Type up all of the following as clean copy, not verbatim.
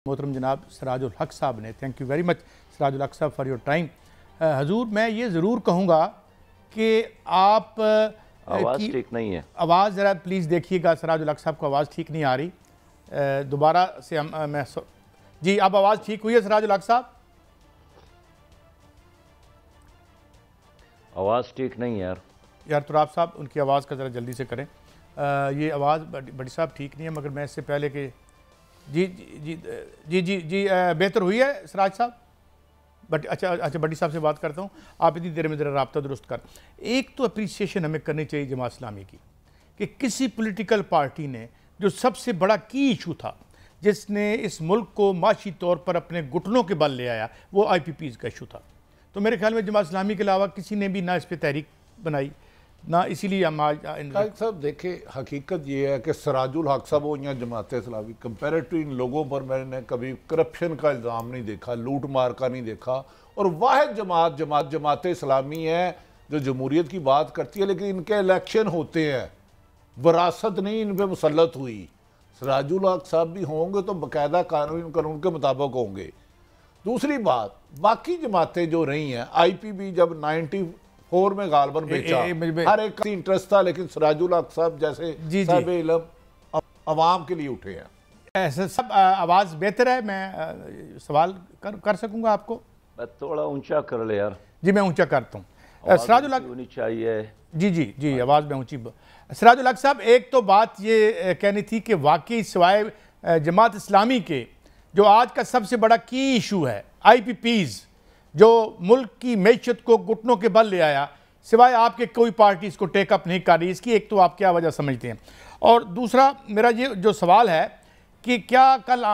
محترم جناب سراج الحق صاحب نے. تھینک یو ویری مچ سراج الحق صاحب فار یور ٹائم. حضور میں یہ ضرور کہوں گا کہ آپ آواز ٹھیک نہیں ہے. آواز ذرا پلیز دیکھیے گا. سراج الحق صاحب کو آواز ٹھیک نہیں آ رہی. دوبارہ سے میں جی اب آواز ٹھیک ہوئی ہے سراج الحق صاحب؟ آواز ٹھیک نہیں ہے یار تراب صاحب ان کی آواز کا ذرا جلدی سے کریں. یہ آواز بڑی صاحب ٹھیک نہیں ہے مگر میں اس سے پہلے کہ جی جی جی جی جی بہتر ہوئی ہے سراج صاحب. اچھا بڑی صاحب سے بات کرتا ہوں. آپ اتنی دیر میں ذرا رابطہ درست کر. ایک تو اپریسیشن ہمیں کرنی چاہیے جماعت اسلامی کی کہ کسی پولیٹیکل پارٹی نے جو سب سے بڑا کی ایشو تھا جس نے اس ملک کو معاشی طور پر اپنے گھٹنوں کے بل لے آیا وہ آئی پی پیز کا ایشو تھا. تو میرے خیال میں جماعت اسلامی کے علاوہ کسی نے بھی نہ اس پہ تحریک بنائی نہ اسی لیے ہم آج طارق صاحب دیکھیں حقیقت یہ ہے کہ سراج الحق صاحب ہو یا جماعت اسلامی کمپیریٹلی ان لوگوں پر میں نے کبھی کرپشن کا الزام نہیں دیکھا, لوٹ مار کا نہیں دیکھا. اور واحد جماعت اسلامی ہے جو جمہوریت کی بات کرتی ہے لیکن ان کے الیکشن ہوتے ہیں, وراثت نہیں ان پہ مسلط ہوئی. سراج الحق صاحب بھی ہوں گے تو باقاعدہ قانون کے مطابق ہوں گے. دوسری بات باقی جماعتیں جو رہی ہیں, آئی پی بھی جب 94 میں غالباً بیچا ہر ایک کا انٹرسٹ تھا لیکن سراج الحق صاحب جیسے صاحب علم عوام کے لیے اٹھے ہیں. ایسا سب آواز بہتر ہے. میں سوال کر سکوں گا آپ کو؟ تھوڑا اونچا کر لے یار. جی میں اونچا کرتا ہوں. سراج الحق ہونی چاہیے. جی آواز میں اونچی. سراج الحق صاحب ایک تو بات یہ کہنی تھی کہ واقعی سوائے جماعت اسلامی کے جو آج کا سب سے بڑا کی ایشو ہے آئی پی پیز جو ملک کی معیشت کو گھٹنوں کے بل لے آیا, سوائے آپ کے کوئی پارٹی اس کو ٹیک اپ نہیں کر رہی. اس کی ایک تو آپ کیا وجہ سمجھتے ہیں؟ اور دوسرا میرا یہ جو سوال ہے کہ کیا کل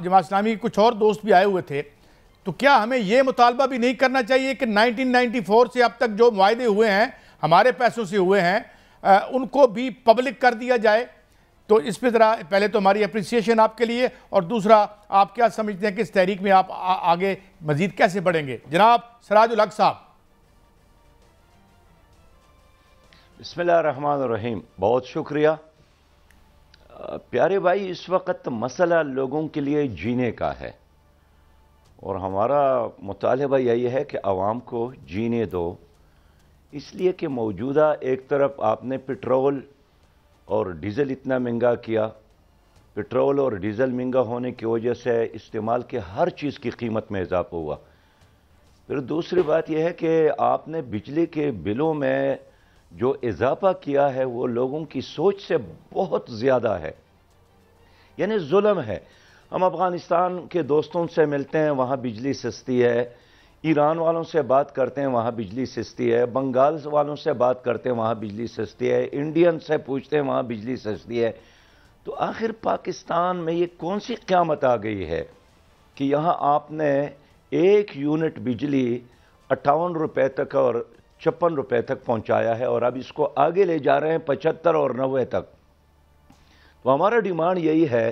جماعت اسلامی کے کچھ اور دوست بھی آئے ہوئے تھے, تو کیا ہمیں یہ مطالبہ بھی نہیں کرنا چاہیے کہ 1994 سے اب تک جو معاہدے ہوئے ہیں ہمارے پیسوں سے ہوئے ہیں ان کو بھی پبلک کر دیا جائے؟ تو اس پہ ذرا پہلے تو ہماری اپریسیشن آپ کے لیے, اور دوسرا آپ کیا سمجھتے ہیں کہ اس تحریک میں آپ آگے مزید کیسے بڑھیں گے؟ جناب سراج الحق صاحب. بسم اللہ الرحمن الرحیم. بہت شکریہ پیارے بھائی. اس وقت مسئلہ لوگوں کے لیے جینے کا ہے اور ہمارا مطالبہ یہی ہے کہ عوام کو جینے دو. اس لیے کہ موجودہ ایک طرف آپ نے پٹرول اور ڈیزل اتنا مہنگا کیا, پٹرول اور ڈیزل مہنگا ہونے کی وجہ سے استعمال کے ہر چیز کی قیمت میں اضافہ ہوا. پھر دوسری بات یہ ہے کہ آپ نے بجلی کے بلوں میں جو اضافہ کیا ہے وہ لوگوں کی سوچ سے بہت زیادہ ہے, یعنی ظلم ہے. ہم افغانستان کے دوستوں سے ملتے ہیں وہاں بجلی سستی ہے, ایران والوں سے بات کرتے ہیں وہاں بجلی سستی ہے, بنگال والوں سے بات کرتے ہیں وہاں بجلی سستی ہے, انڈین سے پوچھتے ہیں وہاں بجلی سستی ہے. تو آخر پاکستان میں یہ کون سی قیامت آ گئی ہے کہ یہاں آپ نے 1 یونٹ بجلی 58 روپے تک اور 56 روپے تک پہنچایا ہے اور اب اس کو آگے لے جا رہے ہیں 75 اور 90 تک. تو ہمارا ڈیمانڈ یہی ہے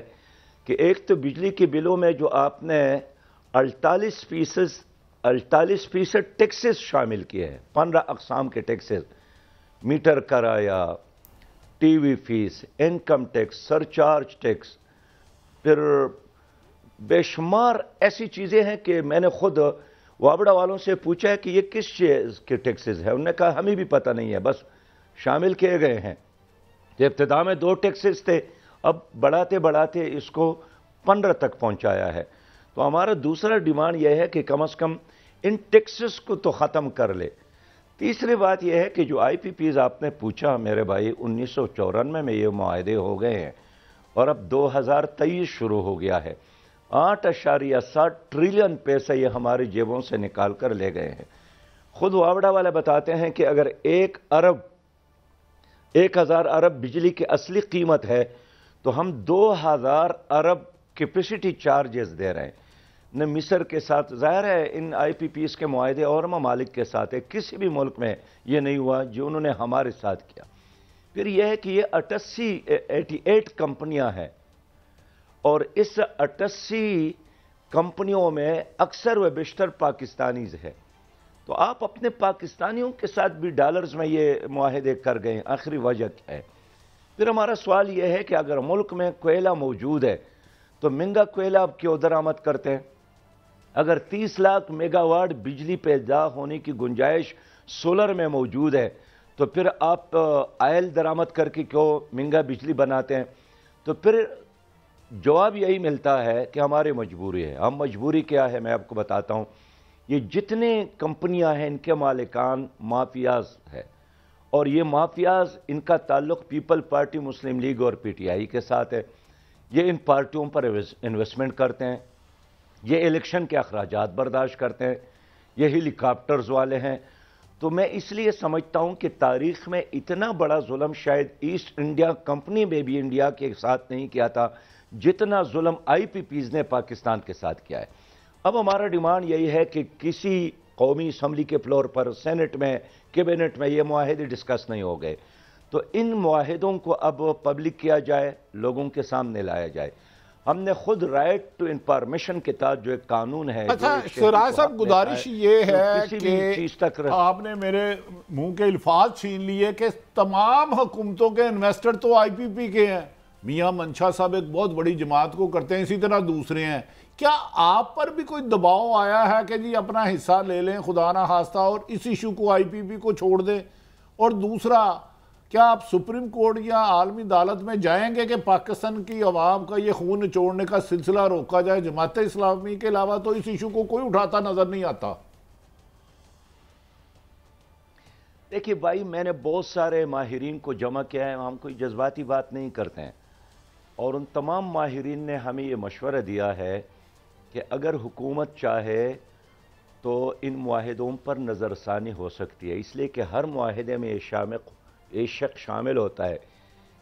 کہ ایک تو بجلی کے بلوں میں جو آپ نے 48% ٹیکسز شامل کیے ہیں, 15 اقسام کے ٹیکسز, میٹر کرایہ, T V fee, income tax, surcharge tax, پھر بے شمار ایسی چیزیں ہیں کہ میں نے خود وابڑا والوں سے پوچھا ہے کہ یہ کس چیز کے ٹیکسز ہیں. انہوں نے کہا ہمیں بھی پتہ نہیں ہے, بس شامل کیے گئے ہیں. ابتدا میں 2 ٹیکسز تھے, اب بڑھاتے اس کو 15 تک پہنچایا ہے. تو ہمارا دوسرا ڈیمانڈ یہ ہے کہ کم از کم ان ٹیکسز کو تو ختم کر لے. تیسری بات یہ ہے کہ جو آئی پی پیز آپ نے پوچھا میرے بھائی, 1994 میں یہ معاہدے ہو گئے ہیں اور اب 2023 شروع ہو گیا ہے. 8.7 ٹریلین پیسے یہ ہماری جیبوں سے نکال کر لے گئے ہیں. خود واوڑا والے بتاتے ہیں کہ اگر 1000 ارب بجلی کی اصلی قیمت ہے تو ہم 2000 ارب کیپیسٹی چارجز دے رہے ہیں. نہ مصر کے ساتھ, ظاہر ہے ان آئی پی پیز کے معاہدے اور ممالک کے ساتھ ہے, کسی بھی ملک میں یہ نہیں ہوا جو انہوں نے ہمارے ساتھ کیا. پھر یہ ہے کہ یہ 88 کمپنیاں ہیں اور اس 88 کمپنیوں میں اکثر و بیشتر پاکستانیز ہے. تو آپ اپنے پاکستانیوں کے ساتھ بھی ڈالرز میں یہ معاہدے کر گئے ہیں, آخری وجہ کیا ہے؟ پھر ہمارا سوال یہ ہے کہ اگر ملک میں کوئلہ موجود ہے تو مہنگا کوئلہ آپ کیوں درآمد کرتے ہیں؟ اگر 30 لاکھ میگا واٹ بجلی پیدا ہونے کی گنجائش سولر میں موجود ہے تو پھر آپ آئل درآمد کر کے کیوں مہنگا بجلی بناتے ہیں؟ تو پھر جواب یہی ملتا ہے کہ ہماری مجبوری ہے. ہم مجبوری کیا ہے میں آپ کو بتاتا ہوں. یہ جتنے کمپنیاں ہیں ان کے مالکان مافیاز ہے، اور یہ مافیاز ان کا تعلق پیپل پارٹی، مسلم لیگ اور پی ٹی آئی کے ساتھ ہے. یہ ان پارٹیوں پر انویسٹمنٹ کرتے ہیں، یہ الیکشن کے اخراجات برداشت کرتے ہیں، یہ ہیلی کاپٹرز والے ہیں. تو میں اس لیے سمجھتا ہوں کہ تاریخ میں اتنا بڑا ظلم شاید ایسٹ انڈیا کمپنی میں بھی انڈیا کے ساتھ نہیں کیا تھا جتنا ظلم آئی پی پیز نے پاکستان کے ساتھ کیا ہے. اب ہمارا ڈیمانڈ یہی ہے کہ کسی قومی اسمبلی کے فلور پر، سینٹ میں، کیبنٹ میں یہ معاہدے ڈسکس نہیں ہو گئے، تو ان معاہدوں کو اب پبلک کیا جائے، لوگوں کے سامنے لایا جائے. ہم نے خود رائٹ ٹو انفارمیشن کے تحت جو ایک قانون ہے. اچھا شہراز صاحب، گزارش یہ ہے کہ آپ نے میرے منہ کے الفاظ چھین لیے کہ تمام حکومتوں کے انویسٹر تو آئی پی پی کے ہیں. میاں منشا صاحب ایک بہت بڑی جماعت کو کرتے ہیں، اسی طرح دوسرے ہیں. کیا آپ پر بھی کوئی دباؤ آیا ہے کہ جی اپنا حصہ لے لیں خدا نہ خواستہ اور اس ایشو کو آئی پی پی کو چھوڑ دیں؟ اور دوسرا، کیا آپ سپریم کورٹ یا عالمی عدالت میں جائیں گے کہ پاکستان کی عوام کا یہ خون نچوڑنے کا سلسلہ روکا جائے؟ جماعت اسلامی کے علاوہ تو اس ایشو کو کوئی اٹھاتا نظر نہیں آتا. دیکھیے بھائی، میں نے بہت سارے ماہرین کو جمع کیا ہے، ہم کوئی جذباتی بات نہیں کرتے ہیں، اور ان تمام ماہرین نے ہمیں یہ مشورہ دیا ہے کہ اگر حکومت چاہے تو ان معاہدوں پر نظر ثانی ہو سکتی ہے، اس لیے کہ ہر معاہدے میں یہ شق شامل ہوتا ہے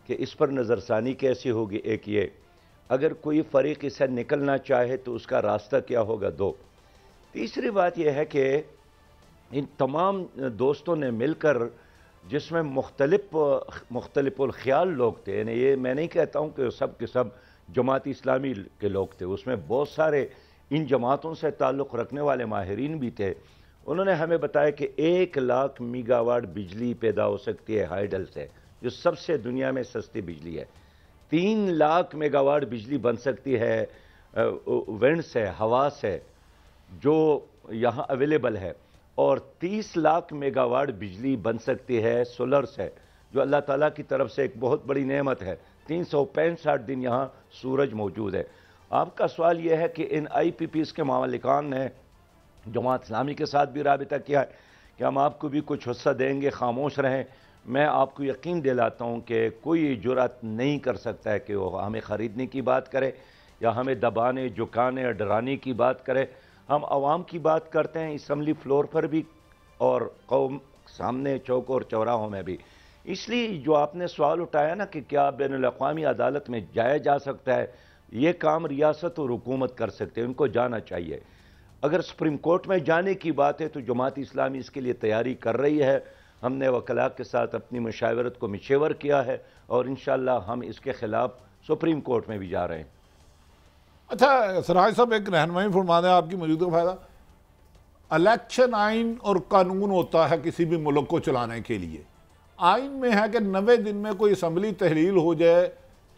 کہ اس پر نظر ثانی کیسی ہوگی. ایک یہ، اگر کوئی فریق اس سے نکلنا چاہے تو اس کا راستہ کیا ہوگا. دو، تیسری بات یہ ہے کہ ان تمام دوستوں نے مل کر، جس میں مختلف الخیال لوگ تھے، یعنی یہ میں نہیں کہتا ہوں کہ سب کے سب جماعت اسلامی کے لوگ تھے، اس میں بہت سارے ان جماعتوں سے تعلق رکھنے والے ماہرین بھی تھے. انہوں نے ہمیں بتایا کہ 1 لاکھ میگا واٹ بجلی پیدا ہو سکتی ہے ہائیڈل سے، جو سب سے دنیا میں سستی بجلی ہے. 3 لاکھ میگا واٹ بجلی بن سکتی ہے ونڈ سے، ہوا سے، جو یہاں اویلیبل ہے، اور 30 لاکھ میگا واٹ بجلی بن سکتی ہے سولر سے، جو اللہ تعالیٰ کی طرف سے ایک بہت بڑی نعمت ہے. 365 دن یہاں سورج موجود ہے. آپ کا سوال یہ ہے کہ ان آئی پی پیز کے مالکان نے جماعت اسلامی کے ساتھ بھی رابطہ کیا ہے کہ ہم آپ کو بھی کچھ حصہ دیں گے، خاموش رہیں. میں آپ کو یقین دلاتا ہوں کہ کوئی جرات نہیں کر سکتا ہے کہ وہ ہمیں خریدنے کی بات کرے یا ہمیں دبانے، جھکانے اور ڈرانے کی بات کرے. ہم عوام کی بات کرتے ہیں اسمبلی فلور پر بھی اور قوم سامنے چوک اور چوراہوں میں بھی. اس لیے جو آپ نے سوال اٹھایا نا کہ کیا بین الاقوامی عدالت میں جایا جا سکتا ہے، یہ کام ریاست اور حکومت کر سکتے ہیں، ان کو جانا چاہیے. اگر سپریم کورٹ میں جانے کی بات ہے تو جماعت اسلامی اس کے لیے تیاری کر رہی ہے. ہم نے وکلاء کے ساتھ اپنی مشاورت کو مشور کیا ہے اور انشاءاللہ ہم اس کے خلاف سپریم کورٹ میں بھی جا رہے ہیں. اچھا سراج صاحب، ایک رہنمائی فرما دیں آپ کی موجودہ فائدہ. الیکشن آئین اور قانون ہوتا ہے کسی بھی ملک کو چلانے کے لیے. آئین میں ہے کہ 90 دن میں کوئی اسمبلی تحلیل ہو جائے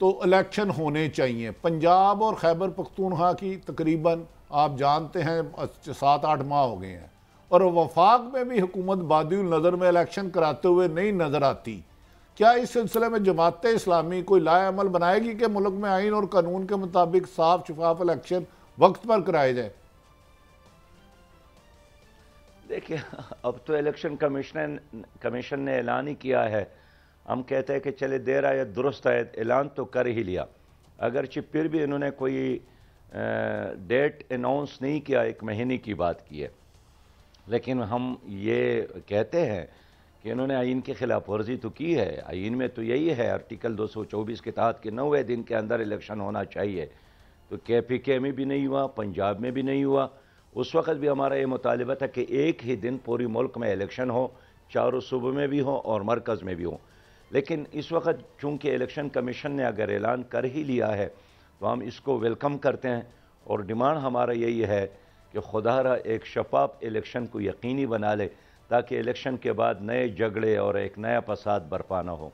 تو الیکشن ہونے چاہیے. پنجاب اور خیبر پختونخوا کی تقریباً آپ جانتے ہیں 7-8 ماہ ہو گئے ہیں، اور وفاق میں بھی حکومت بادی النظر میں الیکشن کراتے ہوئے نہیں نظر آتی. کیا اس سلسلے میں جماعت اسلامی کوئی لائحہ عمل بنائے گی کہ ملک میں آئین اور قانون کے مطابق صاف شفاف الیکشن وقت پر کرائے جائے؟ دیکھیں، اب تو الیکشن کمیشن نے اعلان ہی کیا ہے. ہم کہتے ہیں کہ چلے دیر آئے درست آئے، اعلان تو کر ہی لیا. اگرچہ پھر بھی انہوں نے کوئی ڈیٹ اناؤنس نہیں کیا، 1 مہینے کی بات کی ہے. لیکن ہم یہ کہتے ہیں کہ انہوں نے آئین کی خلاف ورزی تو کی ہے. آئین میں تو یہی ہے آرٹیکل 224 کے تحت کہ 90 دن کے اندر الیکشن ہونا چاہیے. تو کے پی کے میں بھی نہیں ہوا، پنجاب میں بھی نہیں ہوا. اس وقت بھی ہمارا یہ مطالبہ تھا کہ ایک ہی دن پوری ملک میں الیکشن ہو، چاروں صوبوں میں بھی ہو اور مرکز میں بھی ہو. لیکن اس وقت چونکہ الیکشن کمیشن نے اگر اعلان کر ہی لیا ہے تو ہم اس کو ویلکم کرتے ہیں، اور ڈیمانڈ ہمارا یہی ہے کہ خدا را ایک شفاف الیکشن کو یقینی بنا لے تاکہ الیکشن کے بعد نئے جھگڑے اور ایک نیا فساد برپا نہ ہو.